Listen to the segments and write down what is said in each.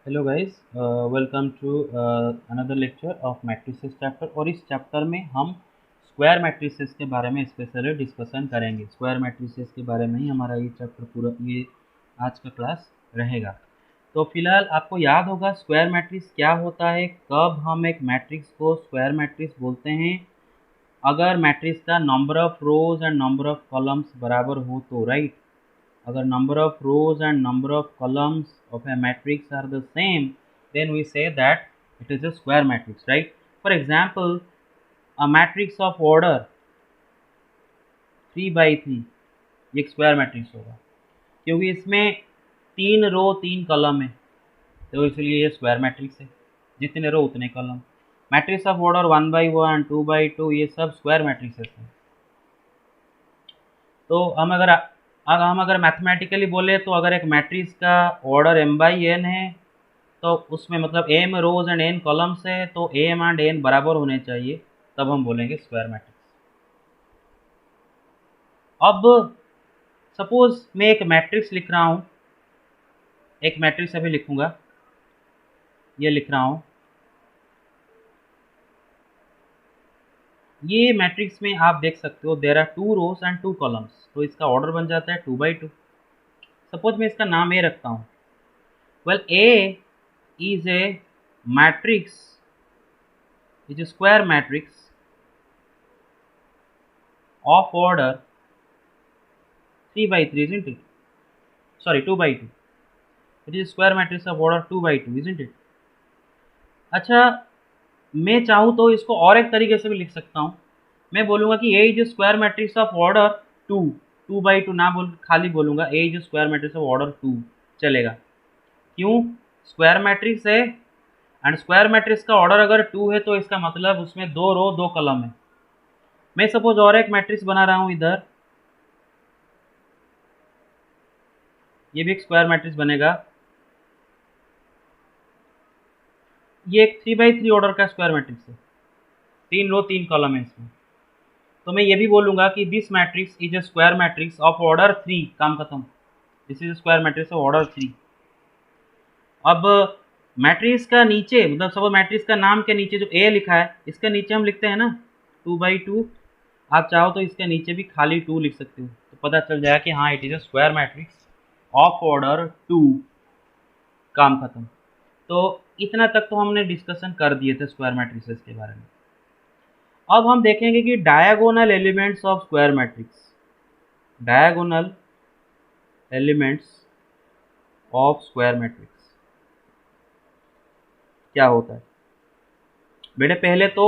Hello guys, welcome to another lecture of matrices chapter. और इस chapter में हम स्क्वायर मैट्रिसेस के बारे में स्पेशली डिस्कशन करेंगे। स्क्वायर मैट्रिसेस के बारे में ही हमारा ये चैप्टर पूरा ये आज का क्लास रहेगा। तो फिलहाल आपको याद होगा स्क्वायर मैट्रिक्स क्या होता है, कब हम एक मैट्रिक्स को स्क्वायर मैट्रिक्स बोलते हैं। अगर मैट्रिक्स का number of rose and number of columns बराबर हो तो, राइट। अगर number of rows and number of columns of a matrix are the same, then we say that it is a square matrix, right? For example, a matrix of order 3 by 3 ये एक square matrix होगा, क्योंकि इसमें 3 रो 3 column है, तो इसलिए ये square matrix है। जितने रो उतने column. Matrix of order 1 by 1 2 by 2 ये सब स्क्वायर मैट्रिक्सेस हैं। तो हम अगर मैथमेटिकली बोले तो अगर एक मैट्रिक्स का ऑर्डर m बाई n है, तो उसमें मतलब m rows and n columns है, तो m एंड n बराबर होने चाहिए, तब हम बोलेंगे स्क्वायर मैट्रिक्स। अब सपोज मैं एक मैट्रिक्स लिख रहा हूँ, एक मैट्रिक्स अभी लिखूंगा, ये लिख रहा हूँ। ये मैट्रिक्स में आप देख सकते हो there are 2 rows and 2 columns, तो इसका ऑर्डर बन जाता है 2 by 2। सपोज मैं इसका नाम ए रखता हूँ। Well, A is a matrix, is a square matrix of order 3 by 3, isn't it? Sorry, 2 by 2. It is a square matrix of order 2 by 2, isn't it? अच्छा, मैं चाहूँ तो इसको और एक तरीके से भी लिख सकता हूँ। मैं बोलूँगा कि A is a square matrix of order 2, 2 by 2 ना बोल, खाली बोलूँगा A is a square matrix of order 2, चलेगा। क्यों? स्क्वायर मैट्रिक्स है, एंड स्क्वायर मैट्रिक्स का ऑर्डर अगर 2 है तो इसका मतलब उसमें 2 रो 2 कॉलम है। मैं सपोज और एक मैट्रिक्स बना रहा हूं इधर, ये भी एक स्क्वायर मैट्रिक्स बनेगा। ये एक 3 by 3 ऑर्डर का स्क्वायर मैट्रिक्स है, 3 रो 3 कॉलम है इसमें। तो मैं ये भी बोलूंगा कि this matrix is a square matrix of order 3, काम खत्म। This is square matrix of order 3। अब मैट्रिक्स का नीचे, मतलब सपोज मैट्रिक्स का नाम के नीचे जो ए लिखा है, इसके नीचे हम लिखते हैं ना 2 by 2। आप चाहो तो इसके नीचे भी खाली 2 लिख सकते हो, तो पता चल जाएगा कि हाँ, it is a square matrix of order 2, काम खत्म। तो इतना तक तो हमने डिस्कशन कर दिए थे स्क्वायर मैट्रिसेस के बारे में। अब हम देखेंगे कि diagonal elements of square matrix, diagonal elements of square matrix क्या होता है। बेटे पहले तो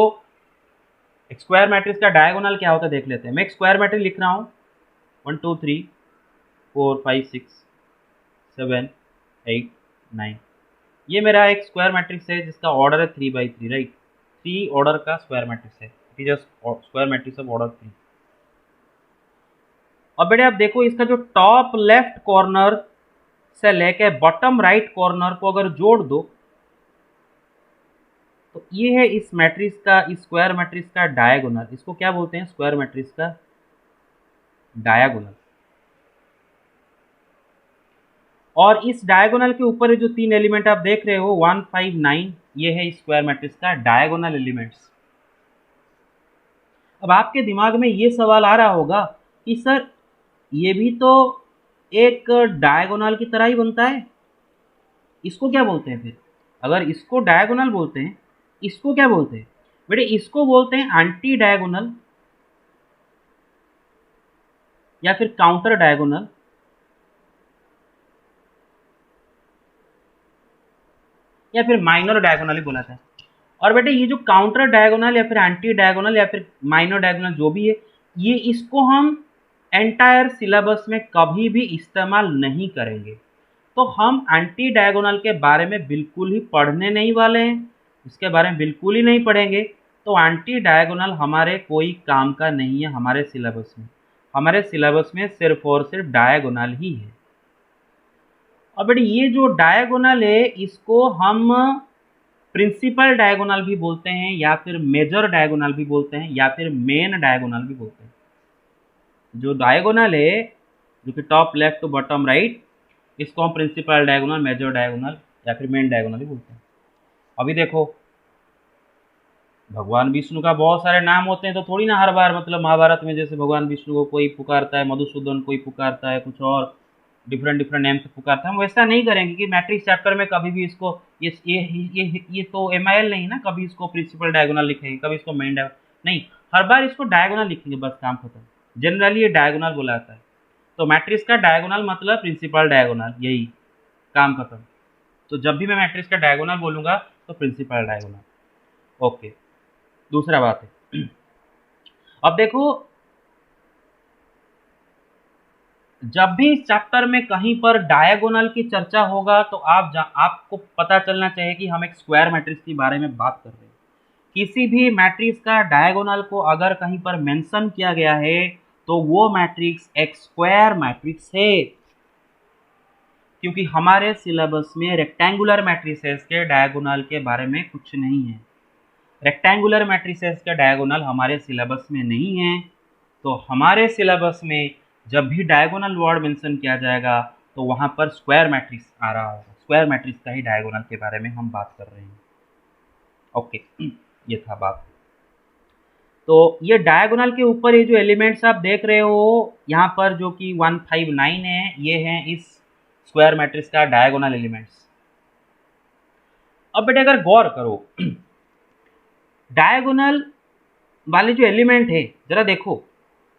स्क्वायर मैट्रिक्स का डायगोनल क्या होता है देख लेते हैं। मैं एक स्क्वायर मैट्रिक्स लिख रहा हूँ 1 2 3 4 5 6 7 8 9। ये मेरा एक स्क्वायर मैट्रिक्स है जिसका ऑर्डर है 3 by 3, राइट। 3 ऑर्डर का स्क्वायर मैट्रिक्स है, it is square matrix of order 3। अब बेटे आप देखो, इसका जो टॉप लेफ्ट कॉर्नर से लेके बॉटम राइट कॉर्नर को अगर जोड़ दो, तो ये है इस मैट्रिक्स का, इस स्क्वायर मैट्रिक्स का डायगोनल। इसको क्या बोलते हैं? स्क्वायर मैट्रिक्स का डायगोनल। और इस डायगोनल के ऊपर जो 3 एलिमेंट आप देख रहे हो 1 5 9, ये है स्क्वायर मैट्रिक्स का डायगोनल एलिमेंट्स। अब आपके दिमाग में ये सवाल आ रहा होगा कि सर ये भी तो एक डायगोनल की तरह ही बनता है, इसको क्या बोलते हैं फिर? अगर इसको डायगोनल बोलते हैं, इसको क्या बोलते हैं? बेटे इसको बोलते हैं एंटी डायगोनल, या फिर काउंटर डायगोनल, या फिर माइनर डायगोनल ही बोला था। और बेटे ये जो काउंटर डायगोनल या फिर एंटी डायगोनल या फिर माइनर डायगोनल जो भी है, ये इसको हम एंटायर सिलेबस में कभी भी इस्तेमाल नहीं करेंगे। तो हम एंटी डायगोनल के बारे में बिल्कुल ही पढ़ने नहीं वाले हैं, इसके बारे में बिल्कुल ही नहीं पढ़ेंगे। तो एंटी डायगोनल हमारे कोई काम का नहीं है हमारे सिलेबस में। हमारे सिलेबस में सिर्फ और सिर्फ डायगोनल ही है। और बेटे ये जो डायगोनल है, इसको हम प्रिंसिपल डायगोनल भी बोलते हैं, या फिर मेजर डायगोनल भी बोलते हैं, या फिर मेन डायगोनल भी बोलते हैं। जो डायगोनल है, जो कि top left to bottom right, इसको हम प्रिंसिपल डायगोनल, मेजर डायगोनल या फिर मेन डायगोनल ही बोलते हैं। अभी देखो भगवान विष्णु का बहुत सारे नाम होते हैं, तो थोड़ी ना हर बार मतलब महाभारत में जैसे भगवान विष्णु को कोई पुकारता है मधुसूदन, कोई पुकारता है कुछ और डिफरेंट डिफरेंट नेम से पुकारता है, हम वैसा नहीं करेंगे कि मैट्रिक्स चैप्टर में कभी भी इसको ये तो MIL नहीं ना, कभी इसको प्रिंसिपल डायगोनल लिखेंगे, कभी इसको मेन डायगोनल नहीं, हर बार इसको डायगोनल लिखेंगे, बस काम खत्म। जनरली ये डायगोनल बोला जाता है, तो मैट्रिक्स का डायगोनल मतलब प्रिंसिपल डायगोनल, यही काम खत्म। तो जब भी मैं मैट्रिक्स का डायगोनल बोलूंगा तो प्रिंसिपल डायगोनल। ओके, दूसरा बात है, अब देखो जब भी इस चैप्टर में कहीं पर डायगोनल की चर्चा होगा तो आपको पता चलना चाहिए कि हम एक स्क्वायर मैट्रिक्स के बारे में बात कर रहे हैं। किसी भी मैट्रिक्स का डायगोनल को अगर कहीं पर मेंशन किया गया है तो वो मैट्रिक्स एक स्क्वायर मैट्रिक्स है, क्योंकि हमारे सिलेबस में रेक्टेंगुलर मैट्रिसेस के डायगोनल के बारे में कुछ नहीं है। रेक्टेंगुलर मैट्रिसेस का डायगोनल हमारे सिलेबस में नहीं है, तो हमारे सिलेबस में जब भी डायगोनल वर्ड मेंशन किया जाएगा तो वहाँ पर स्क्वायर मैट्रिक्स आ रहा होगा, स्क्वायर मैट्रिक्स का ही डायगोनल के बारे में हम बात कर रहे हैं। ओके, ये था बात। तो ये डायगोनल के ऊपर ये जो एलिमेंट्स आप देख रहे हो यहाँ पर जो कि 159 है, ये हैं इस स्क्वायर मैट्रिक्स का डायगोनल एलिमेंट्स। अब बेटे अगर गौर करो डायगोनल वाले जो एलिमेंट है, जरा देखो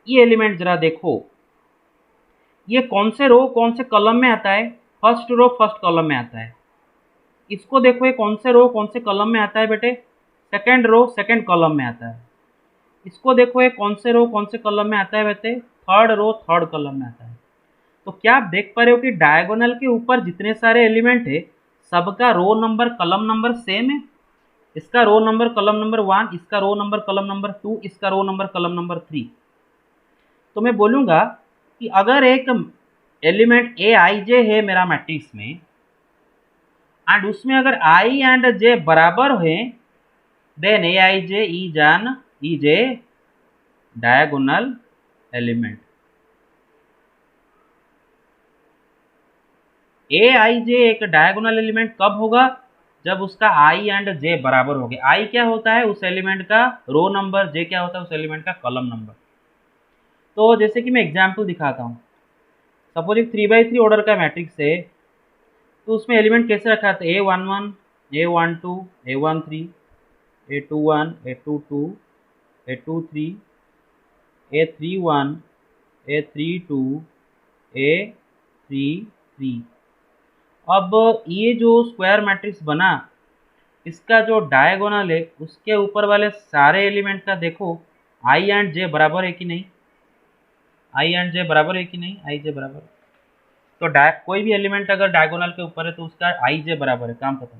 ये एलिमेंट जरा देखो, ये कौन से रो कौन से कॉलम में आता है, फर्स्ट रो फर्स्ट कॉलम में आता है। इसको देखो ये कौन से रो कौन से कॉलम में आता है बेटे, सेकंड रो सेकंड कॉलम में आता है। इसको देखो ये कौन से रो कौन से कॉलम में आता है बेटे, थर्ड रो थर्ड कॉलम में आता है। तो क्या आप देख पा रहे हो कि डायगोनल के ऊपर जितने सारे एलिमेंट है सबका row number column number same है। इसका रो नंबर कॉलम नंबर 1, इसका रो नंबर कॉलम नंबर 2, इसका रो नंबर कॉलम नंबर 3। तो मैं बोलूँगा कि अगर एक एलिमेंट Aij है मेरा मैट्रिक्स में एंड उसमें अगर I एंड J बराबर है, then Aij is a diagonal element. Aij एक डायगोनल एलिमेंट कब होगा, जब उसका I एंड J बराबर हो गए। I क्या होता है उस एलिमेंट का रो नंबर, J क्या होता है उस एलिमेंट का कॉलम नंबर। तो जैसे कि मैं एग्जाम्पल दिखाता हूँ, सपोज एक 3x3 ऑर्डर का मैट्रिक्स है, तो उसमें एलिमेंट कैसे रखा था, A11, A12, A13, A21, A22, A23, A31, A32, A33। अब ये जो स्क्वायर मैट्रिक्स बना इसका जो डायगोनल है उसके ऊपर वाले सारे एलिमेंट का देखो I एंड J बराबर है कि नहीं, I एंड J बराबर है कि नहीं, I J बराबर है। तो कोई भी एलिमेंट अगर डायगोनल के ऊपर है तो उसका I J बराबर है, काम खत्म।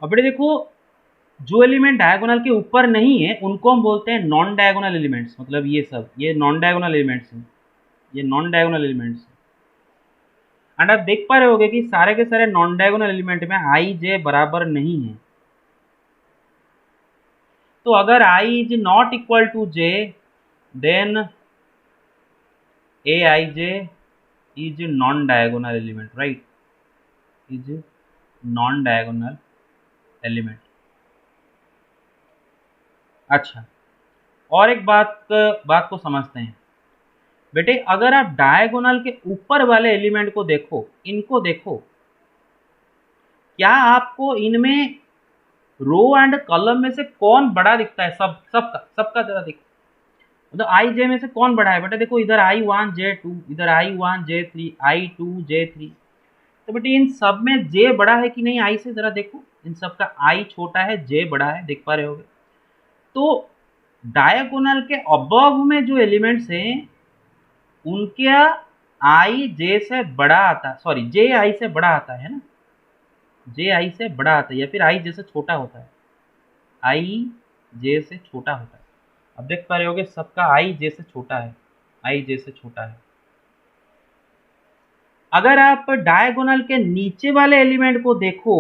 अब बेटे देखो जो एलिमेंट डायगोनल के ऊपर नहीं है उनको हम बोलते हैं नॉन डायगोनल एलिमेंट्स, मतलब ये सब ये नॉन डायगोनल एलिमेंट्स हैं, ये नॉन डायगोनल एलिमेंट्स हैं। एंड आप देख पा रहे होगे कि सारे के सारे नॉन डायगोनल एलिमेंट में I J बराबर नहीं है। तो अगर I is not equal to J then Aij is non-diagonal element, right? Is non-diagonal element। अच्छा, और एक बात को समझते हैं बेटे, अगर आप डायगोनल के ऊपर वाले एलिमेंट को देखो, इनको देखो, क्या आपको इनमें रो एंड कॉलम में से कौन बड़ा दिखता है, सबका जरा दिखता है, मतलब I J में से कौन बड़ा है बेटा, देखो इधर I1 J2, इधर I1 J3, I2 J3। तो बेटे इन सब में J बड़ा है कि नहीं I से, जरा देखो इन सब का I छोटा है J बड़ा है, देख पा रहे होगे। तो डायगोनल के अबव में जो एलिमेंट्स हैं उनका I J से बड़ा आता है, सॉरी J I से बड़ा आता है ना, J I से बड़ा आता है या फिर I J से छोटा होता है, I J से छोटा होता है। अब देख पा रहे होगे सबका I J से छोटा है, I J से छोटा है। अगर आप डायगोनल के नीचे वाले एलिमेंट को देखो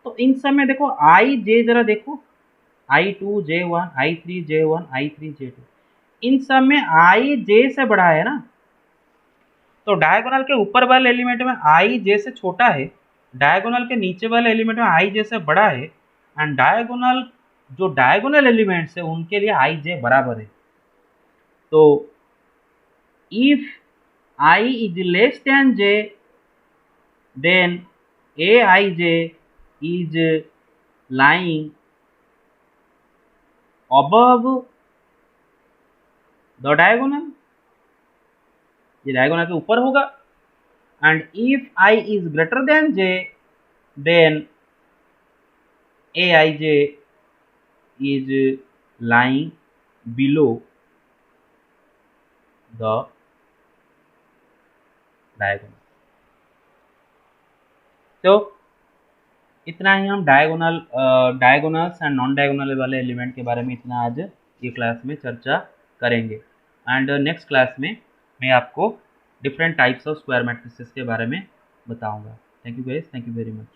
तो इन सब में देखो I J जरा देखो, I2 J1, I3 J1, I3 J2, इन सब में I J से बड़ा है ना। तो डायगोनल के ऊपर वाले एलिमेंट में आई जे से छोटा है, डायगोनल के नीचे वाले एलिमेंट में आई जे से बड़ा है, एंड डायगोनल जो डायगोनल एलिमेंट्स है उनके लिए आई जे बराबर है। तो if I is less than J then A I J is lying above the diagonal, ये डायगोनल के ऊपर होगा। And if I is greater than J then A I J is lying below the diagonal. तो इतना ही हम diagonals and non diagonal वाले element के बारे में इतना आज ये क्लास में चर्चा करेंगे। एंड नेक्स्ट क्लास में मैं आपको different types of square matrices के बारे में बताऊंगा। Thank you guys, thank you very much.